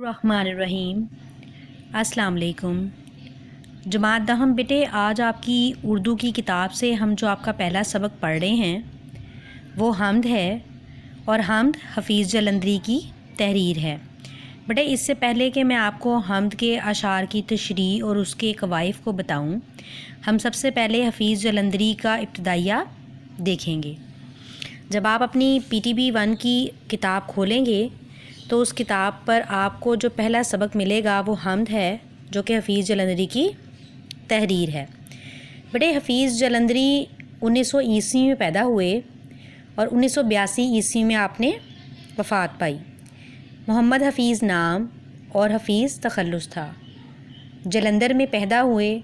الرحمن الرحیم۔ السلام علیکم جماعت دہم بیٹے، آج آپ کی اردو کی کتاب سے ہم جو آپ کا پہلا سبق پڑھ رہے ہیں وہ حمد ہے، اور حمد حفیظ جلندری کی تحریر ہے۔ بیٹے اس سے پہلے کہ میں آپ کو حمد کے اشعار کی تشریح اور اس کے قوائف کو بتاؤں، ہم سب سے پہلے حفیظ جلندری کا ابتدائیہ دیکھیں گے۔ جب آپ اپنی PTB-1 کی کتاب کھولیں گے تو اس کتاب پر آپ کو جو پہلا سبق ملے گا وہ حمد ہے، جو کہ حفیظ جلندری کی تحریر ہے۔ بیٹے حفیظ جلندری 1900 عیسوی میں پیدا ہوئے اور 1982 عیسوی میں آپ نے وفات پائی۔ محمد حفیظ نام اور حفیظ تخلص تھا۔ جلندر میں پیدا ہوئے،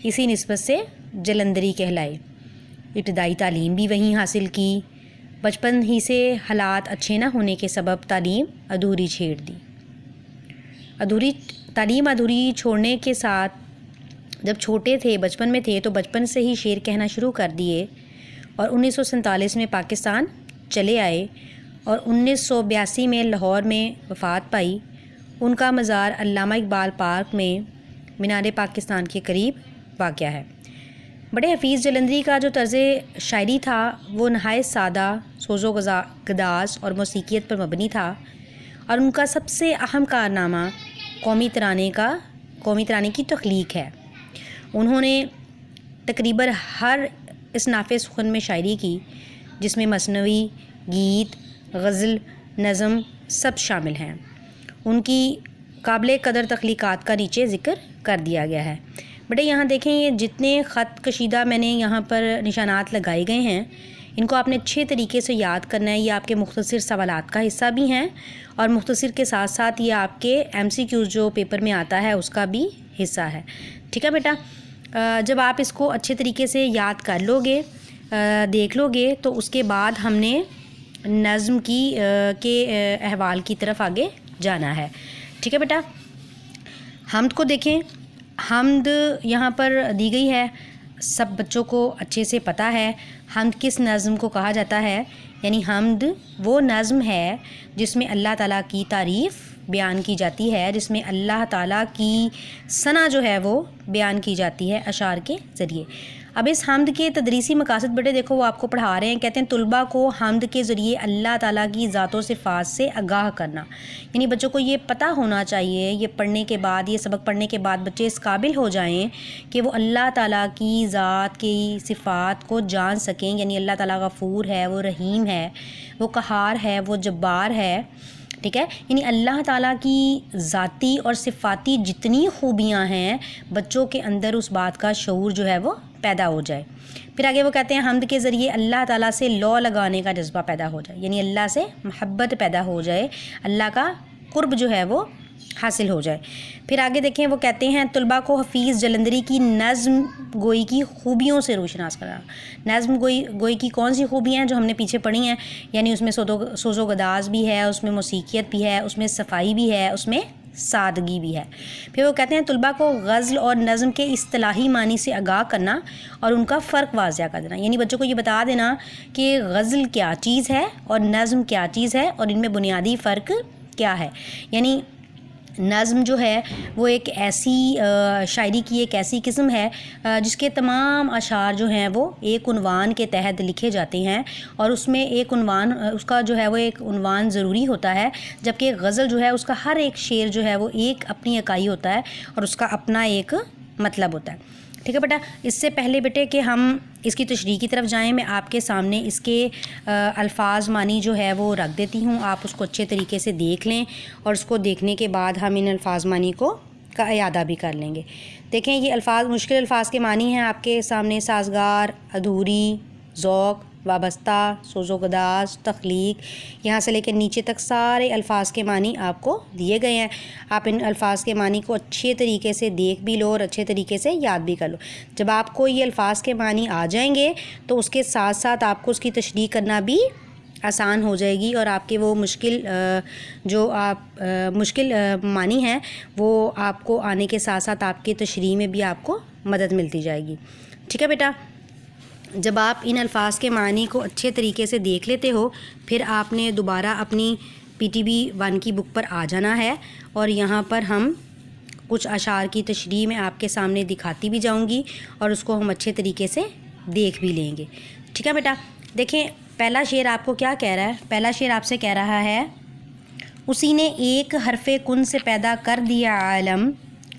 اسی نسبت سے جلندری کہلائے۔ ابتدائی تعلیم بھی وہیں حاصل کی۔ بچپن ہی سے حالات اچھے نہ ہونے کے سبب تعلیم ادھوری چھیڑ دی۔ تعلیم ادھوری چھوڑنے کے ساتھ جب چھوٹے تھے، بچپن میں تھے، تو بچپن سے ہی شعر کہنا شروع کر دیے اور 1947 میں پاکستان چلے آئے اور 1982 میں لاہور میں وفات پائی۔ ان کا مزار علامہ اقبال پارک میں مینار پاکستان کے قریب واقع ہے۔ بڑے حفیظ جلندری کا جو طرز شاعری تھا وہ نہایت سادہ، سوز و گداز اور موسیقیت پر مبنی تھا، اور ان کا سب سے اہم کارنامہ قومی ترانے کی تخلیق ہے۔ انہوں نے تقریباً ہر اصناف سخن میں شاعری کی، جس میں مثنوی، گیت، غزل، نظم سب شامل ہیں۔ ان کی قابل قدر تخلیقات کا نیچے ذکر کر دیا گیا ہے۔ بیٹے یہاں دیکھیں، یہ جتنے خط کشیدہ میں نے یہاں پر نشانات لگائے گئے ہیں، ان کو آپ نے اچھے طریقے سے یاد کرنا ہے۔ یہ آپ کے مختصر سوالات کا حصہ بھی ہیں، اور مختصر کے ساتھ ساتھ یہ آپ کے MCQs جو پیپر میں آتا ہے اس کا بھی حصہ ہے۔ ٹھیک ہے بیٹا، جب آپ اس کو اچھے طریقے سے یاد کر لو گے، دیکھ لو گے، تو اس کے بعد ہم نے نظم کے احوال کی طرف آگے جانا ہے۔ ٹھیک ہے بیٹا، حمد کو دیکھیں۔ حمد یہاں پر دی گئی ہے، سب بچوں کو اچھے سے پتہ ہے حمد کس نظم کو کہا جاتا ہے۔ یعنی حمد وہ نظم ہے جس میں اللہ تعالیٰ کی تعریف بیان کی جاتی ہے، جس میں اللہ تعالیٰ کی ثنا جو ہے وہ بیان کی جاتی ہے اشعار کے ذریعے۔ اب اس حمد کے تدریسی مقاصد بیٹے دیکھو، وہ آپ کو پڑھا رہے ہیں، کہتے ہیں طلباء کو حمد کے ذریعے اللہ تعالیٰ کی ذات و صفات سے آگاہ کرنا۔ یعنی بچوں کو یہ پتہ ہونا چاہیے، یہ پڑھنے کے بعد، یہ سبق پڑھنے کے بعد بچے اس قابل ہو جائیں کہ وہ اللہ تعالیٰ کی ذات کی صفات کو جان سکیں۔ یعنی اللہ تعالیٰ غفور ہے، وہ رحیم ہے، وہ قہار ہے، وہ جبار ہے۔ ٹھیک ہے، یعنی اللہ تعالیٰ کی ذاتی اور صفاتی جتنی خوبیاں ہیں، بچوں کے اندر اس بات کا شعور جو ہے وہ پیدا ہو جائے۔ پھر آگے وہ کہتے ہیں حمد کے ذریعے اللہ تعالیٰ سے لو لگانے کا جذبہ پیدا ہو جائے، یعنی اللہ سے محبت پیدا ہو جائے، اللہ کا قرب جو ہے وہ حاصل ہو جائے۔ پھر آگے دیکھیں، وہ کہتے ہیں طلباء کو حفیظ جلندری کی نظم گوئی کی خوبیوں سے روشناس کرنا۔ نظم گوئی کی کون سی خوبیاں ہیں جو ہم نے پیچھے پڑھی ہیں؟ یعنی اس میں سوز و گداز بھی ہے، اس میں موسیقیت بھی ہے، اس میں صفائی بھی ہے، اس میں سادگی بھی ہے۔ پھر وہ کہتے ہیں طلباء کو غزل اور نظم کے اصطلاحی معنی سے آگاہ کرنا اور ان کا فرق واضح کر دینا۔ یعنی بچوں کو یہ بتا دینا کہ غزل کیا چیز ہے اور نظم کیا چیز ہے، اور ان میں بنیادی فرق کیا ہے۔ یعنی نظم جو ہے وہ ایک ایسی شاعری کی ایک ایسی قسم ہے جس کے تمام اشعار جو ہیں وہ ایک عنوان کے تحت لکھے جاتے ہیں، اور اس میں ایک عنوان، اس کا جو ہے وہ ایک عنوان ضروری ہوتا ہے، جبکہ غزل جو ہے اس کا ہر ایک شعر جو ہے وہ ایک اپنی اکائی ہوتا ہے اور اس کا اپنا ایک مطلب ہوتا ہے۔ ٹھیک ہے بیٹا، اس سے پہلے بیٹے کہ ہم اس کی تشریح کی طرف جائیں، میں آپ کے سامنے اس کے الفاظ معنی جو ہے وہ رکھ دیتی ہوں، آپ اس کو اچھے طریقے سے دیکھ لیں، اور اس کو دیکھنے کے بعد ہم ان الفاظ معنی کا اعادہ بھی کر لیں گے۔ دیکھیں، یہ الفاظ مشکل الفاظ کے معنی ہیں آپ کے سامنے: سازگار، ادھوری، ذوق، وابستہ، سوز و گداز، تخلیق، یہاں سے لے کے نیچے تک سارے الفاظ کے معنی آپ کو دیے گئے ہیں۔ آپ ان الفاظ کے معنی کو اچھے طریقے سے دیکھ بھی لو اور اچھے طریقے سے یاد بھی کر لو۔ جب آپ کو یہ الفاظ کے معنی آ جائیں گے تو اس کے ساتھ ساتھ آپ کو اس کی تشریح کرنا بھی آسان ہو جائے گی، اور آپ کے وہ مشکل معنی ہیں وہ آپ کو آنے کے ساتھ ساتھ آپ کی تشریح میں بھی آپ کو مدد ملتی جائے گی۔ ٹھیک ہے بیٹا، جب آپ ان الفاظ کے معنی کو اچھے طریقے سے دیکھ لیتے ہو، پھر آپ نے دوبارہ اپنی PTB 1 کی بک پر آ جانا ہے اور یہاں پر ہم کچھ اشعار کی تشریح میں آپ کے سامنے دکھاتی بھی جاؤں گی اور اس کو ہم اچھے طریقے سے دیکھ بھی لیں گے. ٹھیک ہے بیٹا. دیکھیں پہلا شعر آپ کو کیا کہہ رہا ہے. پہلا شعر آپ سے کہہ رہا ہے اسی نے ایک حرف کن سے پیدا کر دیا عالم,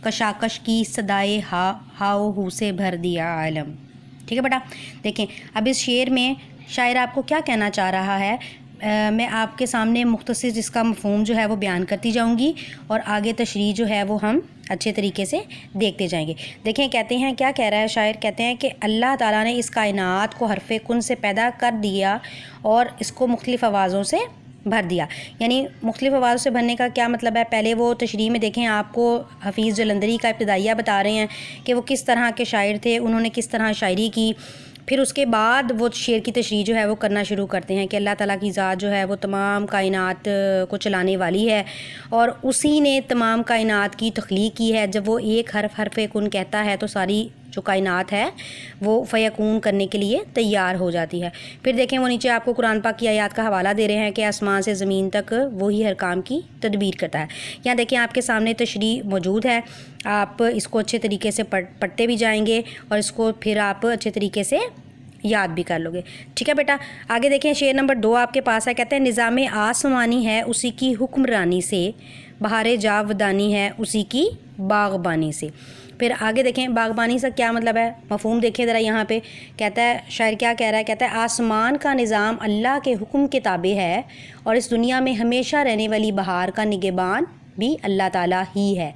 کشاکش کی صدائے ہاؤ ہو سے بھر دیا عالم. ٹھیک ہے بیٹا. دیکھیں اب اس شعر میں شاعر آپ کو کیا کہنا چاہ رہا ہے, میں آپ کے سامنے مختصر اس کا مفہوم جو ہے وہ بیان کرتی جاؤں گی اور آگے تشریح جو ہے وہ ہم اچھے طریقے سے دیکھتے جائیں گے. دیکھیں کہتے ہیں کیا کہہ رہا ہے شاعر, کہتے ہیں کہ اللہ تعالیٰ نے اس کائنات کو حرف کن سے پیدا کر دیا اور اس کو مختلف آوازوں سے بھر دیا. یعنی مختلف آوازوں سے بھرنے کا کیا مطلب ہے, پہلے وہ تشریح میں دیکھیں آپ کو حفیظ جلندری کا ابتدائیہ بتا رہے ہیں کہ وہ کس طرح کے شاعر تھے, انہوں نے کس طرح شاعری کی. پھر اس کے بعد وہ شعر کی تشریح جو ہے وہ کرنا شروع کرتے ہیں کہ اللہ تعالیٰ کی ذات جو ہے وہ تمام کائنات کو چلانے والی ہے اور اسی نے تمام کائنات کی تخلیق کی ہے. جب وہ ایک حرف کن کہتا ہے تو ساری جو کائنات ہے وہ فیکون کرنے کے لیے تیار ہو جاتی ہے. پھر دیکھیں وہ نیچے آپ کو قرآن پاک کی آیات کا حوالہ دے رہے ہیں کہ آسمان سے زمین تک وہی ہر کام کی تدبیر کرتا ہے. یہاں دیکھیں آپ کے سامنے تشریح موجود ہے, آپ اس کو اچھے طریقے سے پڑھتے بھی جائیں گے اور اس کو پھر آپ اچھے طریقے سے یاد بھی کر لو گے. ٹھیک ہے بیٹا. آگے دیکھیں شعر نمبر 2 آپ کے پاس ہے. کہتے ہیں نظام آسمانی ہے اسی کی حکمرانی سے, بہار جاودانی ہے اسی کی باغبانی سے. پھر آگے دیکھیں باغبانی سے کیا مطلب ہے, مفہوم دیکھیں ذرا یہاں پہ. کہتا ہے شاعر کیا کہہ رہا ہے, کہتا ہے آسمان کا نظام اللہ کے حکم کے تابع ہے اور اس دنیا میں ہمیشہ رہنے والی بہار کا نگہبان بھی اللہ تعالیٰ ہی ہے.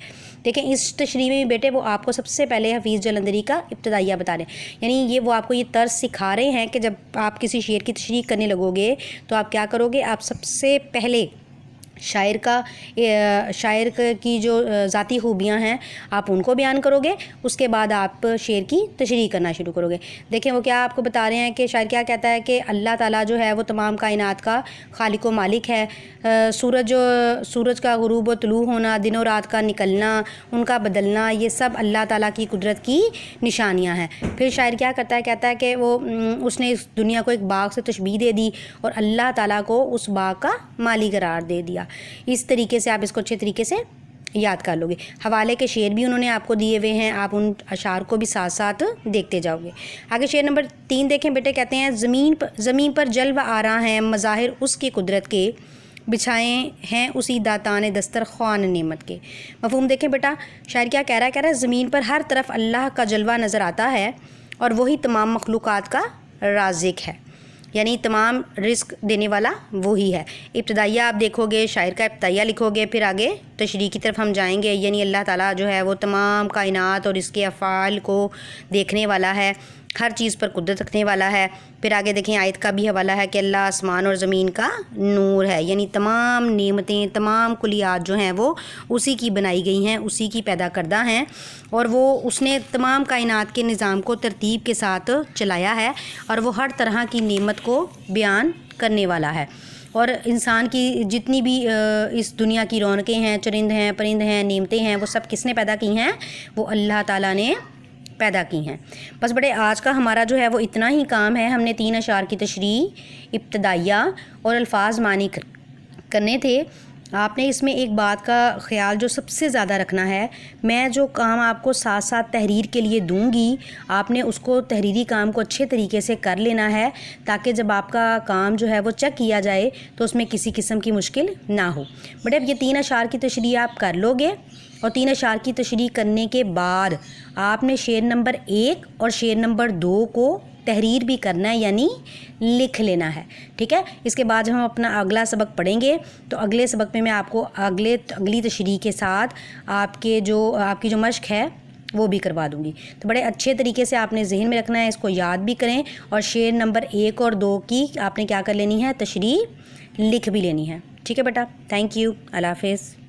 دیکھیں اس تشریح میں بیٹے وہ آپ کو سب سے پہلے حفیظ جلندری کا ابتدائیہ بتا رہے ہیں, یعنی یہ وہ آپ کو یہ طرز سکھا رہے ہیں کہ جب آپ کسی شعر کی تشریح کرنے لگو گے تو آپ کیا کرو گے, آپ سب سے پہلے شاعر کی جو ذاتی خوبیاں ہیں آپ ان کو بیان کرو گے, اس کے بعد آپ شعر کی تشریح کرنا شروع کرو گے. دیکھیں وہ کیا آپ کو بتا رہے ہیں کہ شاعر کیا کہتا ہے کہ اللہ تعالیٰ جو ہے وہ تمام کائنات کا خالق و مالک ہے. سورج کا غروب و طلوع ہونا, دن و رات کا نکلنا, ان کا بدلنا, یہ سب اللہ تعالیٰ کی قدرت کی نشانیاں ہیں. پھر شاعر کیا کرتا ہے, کہتا ہے کہ وہ اس نے اس دنیا کو ایک باغ سے تشبیہ دے دی اور اللہ تعالیٰ کو اس باغ کا مالی قرار دے دیا. اس طریقے سے آپ اس کو اچھے طریقے سے یاد کر لو گے. حوالے کے شعر بھی انہوں نے آپ کو دیے ہوئے ہیں, آپ ان اشعار کو بھی ساتھ ساتھ دیکھتے جاؤ گے. آگے شعر نمبر 3 دیکھیں بیٹے. کہتے ہیں زمین پر جلوہ آرا ہیں مظاہر اس کی قدرت کے, بچھائے ہیں اسی داتان دسترخوان نعمت کے. مفہوم دیکھیں بیٹا شاعر کیا کہہ رہا ہے زمین پر ہر طرف اللہ کا جلوہ نظر آتا ہے اور وہی تمام مخلوقات کا رازق ہے, یعنی تمام رزق دینے والا وہی ہے. ابتدائیہ آپ دیکھو گے, شاعر کا ابتدائیہ لکھو گے, پھر آگے تشریح کی طرف ہم جائیں گے. یعنی اللہ تعالیٰ جو ہے وہ تمام کائنات اور اس کے افعال کو دیکھنے والا ہے, ہر چیز پر قدرت رکھنے والا ہے. پھر آگے دیکھیں آیت کا بھی حوالہ ہے کہ اللہ آسمان اور زمین کا نور ہے, یعنی تمام نعمتیں تمام کلیات جو ہیں وہ اسی کی بنائی گئی ہیں, اسی کی پیدا کردہ ہیں اور وہ اس نے تمام کائنات کے نظام کو ترتیب کے ساتھ چلایا ہے اور وہ ہر طرح کی نعمت کو بیان کرنے والا ہے. اور انسان کی جتنی بھی اس دنیا کی رونقیں ہیں, چرند ہیں, پرند ہیں, نعمتیں ہیں, وہ سب کس نے پیدا کی ہیں, وہ اللہ تعالیٰ نے پیدا کی ہیں. بس بڑے آج کا ہمارا جو ہے وہ اتنا ہی کام ہے. ہم نے 3 اشعار کی تشریح, ابتدائیہ اور الفاظ معنی کرنے تھے. آپ نے اس میں ایک بات کا خیال جو سب سے زیادہ رکھنا ہے, میں جو کام آپ کو ساتھ ساتھ تحریر کے لیے دوں گی آپ نے اس کو تحریری کام کو اچھے طریقے سے کر لینا ہے تاکہ جب آپ کا کام جو ہے وہ چیک کیا جائے تو اس میں کسی قسم کی مشکل نہ ہو. بٹ اب یہ 3 اشعار کی تشریح آپ کر لو گے اور 3 اشعار کی تشریح کرنے کے بعد آپ نے شعر نمبر 1 اور شعر نمبر 2 کو تحریر بھی کرنا ہے, یعنی لکھ لینا ہے. ٹھیک ہے. اس کے بعد جب ہم اپنا اگلا سبق پڑھیں گے تو اگلے سبق میں آپ کو اگلی تشریح کے ساتھ آپ کی جو مشق ہے وہ بھی کروا دوں گی. تو بڑے اچھے طریقے سے آپ نے ذہن میں رکھنا ہے, اس کو یاد بھی کریں اور شعر نمبر 1 اور 2 کی آپ نے کیا کر لینی ہے, تشریح لکھ بھی لینی ہے. ٹھیک ہے بیٹا. Thank you. اللہ حافظ.